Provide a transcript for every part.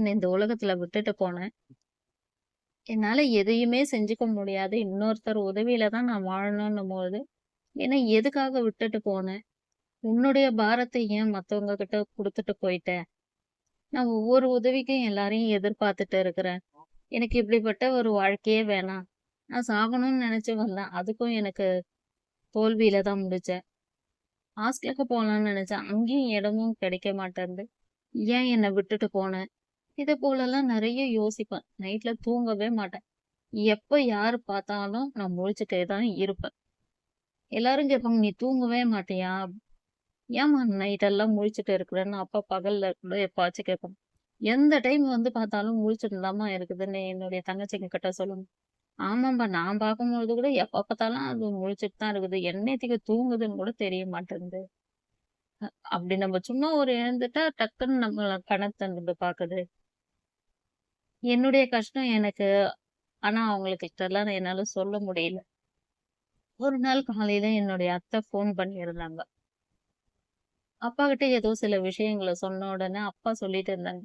இந்த உலகத்துல விட்டுட்டு போனேன். என்னால எதையுமே செஞ்சுக்க முடியாது. இன்னொருத்தர் உதவியில தான் நான் வாழணும்ன்னும்போது, ஏன்னா எதுக்காக விட்டுட்டு போனேன்? உன்னுடைய பாரத்த ஏன் மத்தவங்க கிட்ட குடுத்துட்டு போயிட்ட? நான் ஒவ்வொரு உதவிக்கும் எல்லாரையும் எதிர்பார்த்துட்டு இருக்கிறேன். எனக்கு இப்படிப்பட்ட ஒரு வாழ்க்கையே வேணாம். நான் சாகணும்னு நெனச்சு வந்தேன். அதுக்கும் எனக்கு தோல்வியில தான் முடிச்சேன். ஹாஸ்டலுக்கு போலான்னு நெனச்சேன். அங்கேயும் இடமும் கிடைக்க மாட்டேன்து. ஏன் என்ன விட்டுட்டு போன? இது போலலாம் நெறைய யோசிப்பேன். நைட்ல தூங்கவே மாட்டேன். எப்ப யாரு பார்த்தாலும் நான் முழிச்சுட்டே தான் இருப்பேன். எல்லாரும் கேட்பாங்க, "நீ தூங்கவே மாட்டியா? ஏம்மா நைட்டெல்லாம் முழிச்சுட்டு இருக்கிறன்னு?" அப்பா பகல்ல கூட எப்பவாச்சும் கேட்பாங்க. எந்த டைம் வந்து பார்த்தாலும் முழிச்சுட்டு தாம்மா இருக்குதுன்னு என்னுடைய தங்கச்சிங்க கிட்ட சொல்லுவேன். ஆமாம்பா, நான் பார்க்கும்பொழுது கூட எப்ப பார்த்தாலும் அது முழிச்சுட்டு தான் இருக்குது. எந்நேரத்துக்கு தூங்குதுன்னு கூட தெரிய மாட்டேன்து. அப்படி நம்ம சும்மா ஒரு எழுந்துட்டா டக்குன்னு நம்மள கனவு தந்துட்டு பாக்குது. என்னுடைய கஷ்டம் எனக்கு ஆனா அவங்களுக்கிட்டலாம் என்னால சொல்ல முடியல. ஒரு நாள் காலையில என்னுடைய அத்தை ஃபோன் பண்ணியிருந்தாங்க. அப்பாகிட்ட ஏதோ சில விஷயங்கள சொன்ன உடனே அப்பா சொல்லிட்டு இருந்தாங்க.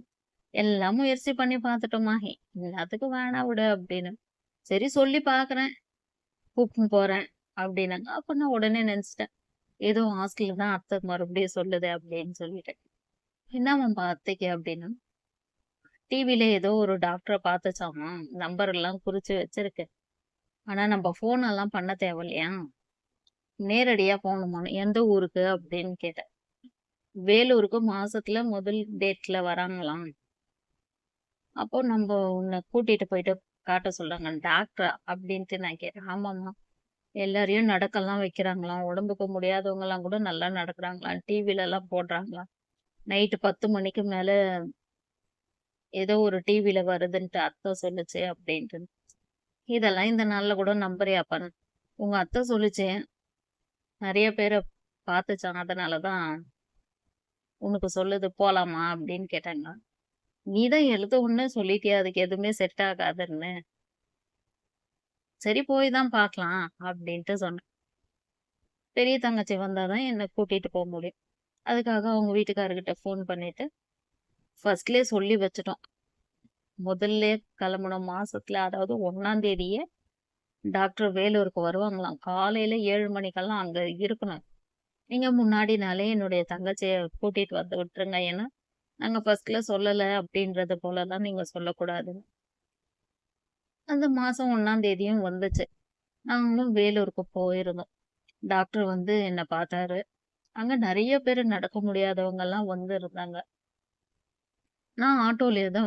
"எல்லாம் முயற்சி பண்ணி பார்த்துட்டோம்மா. எல்லாத்துக்கும் வேணா விடு" அப்படின்னு. சரி சொல்லி பார்க்குறேன், கூப்ட்டுன்னு போறேன் அப்படின்னாங்க. அப்ப நான் உடனே நெனச்சுட்டேன். ஏதோ ஹாஸ்டல்ல தான் அத்தை மறுபடியும் சொல்லுது அப்படின்னு சொல்லிட்டு. "என்னாமாம்ப்பா அத்தைக்கு?" அப்படின்னு. டிவில ஏதோ ஒரு டாக்டர பாத்துச்சாமா. நம்பர் எல்லாம் குறிச்சு வச்சிருக்கு. ஆனா நம்ம ஃபோன் எல்லாம் பண்ண தேவையில்லையா? நேரடியா போணுமாம். எந்த ஊருக்கு? அப்படின்னு கேட்டேன். வேலூருக்கு மாசத்துல முதல் டேட்ல வராங்களாம். அப்போ நம்ப உன்ன கூட்டிட்டு போயிட்டு காட்ட சொல்றாங்க. டாக்டரா? அப்படின்ட்டு நான் கேட்டேன். ஆமாம்மா. எல்லாரையும் நடக்கலாம் வைக்கிறாங்களாம். உடம்புக்கு முடியாதவங்கலாம் கூட நல்லா நடக்குறாங்களாம். டிவிலலாம் போடுறாங்களாம். நைட்டு 10 மணிக்கு மேல ஏதோ ஒரு டிவில வருதுன்ட்டு அத்தை சொல்லுச்சு அப்படின்ட்டு. இதெல்லாம் இந்த நாள்ல கூட நம்புறியாப்பான்னு. உங்க அத்தை சொல்லுச்சு. நெறைய பேர பாத்துச்சாம். அதனால தான் உனக்கு சொல்லுது போலாமா? அப்படின்னு கேட்டாங்க. நீ தான் எடுத்த உடனே சொல்லிட்டியே அதுக்கு எதுவுமே செட் ஆகாதுன்னு. சரி போய் தான் பார்க்கலாம் அப்படின்ட்டு சொன்னேன். பெரிய தங்கச்சி வந்தா தான் என்ன கூட்டிட்டு போ முடியும். அதுக்காக அவங்க வீட்டுக்காரர்கிட்ட ஃபோன் பண்ணிட்டு, ஃபர்ஸ்ட்லயே சொல்லி வச்சுட்டோம். முதல்லயே கிளம்புன மாசத்துல அதாவது 1ஆம் தேதியே டாக்டர் வேலூருக்கு வருவாங்களாம். காலையில 7 மணிக்கெல்லாம் அங்க இருக்கணும். நீங்க முன்னாடி நாளே என்னுடைய தங்கச்சிய கூட்டிட்டு வந்து விட்டுருங்க. ஏன்னா, நாங்க ஃபர்ஸ்ட்ல சொல்லல அப்படின்றது போலலாம் நீங்க சொல்லக்கூடாதுன்னு. அந்த மாசம் 1ஆம் தேதியும் வந்துச்சு. நாங்களும் வேலூருக்கு போயிருந்தோம். டாக்டர் வந்து என்ன பார்த்தாரு. அங்க நெறைய பேரு நடக்க முடியாதவங்கலாம் வந்து இருந்தாங்க. நான் ஆட்டோலயே தான்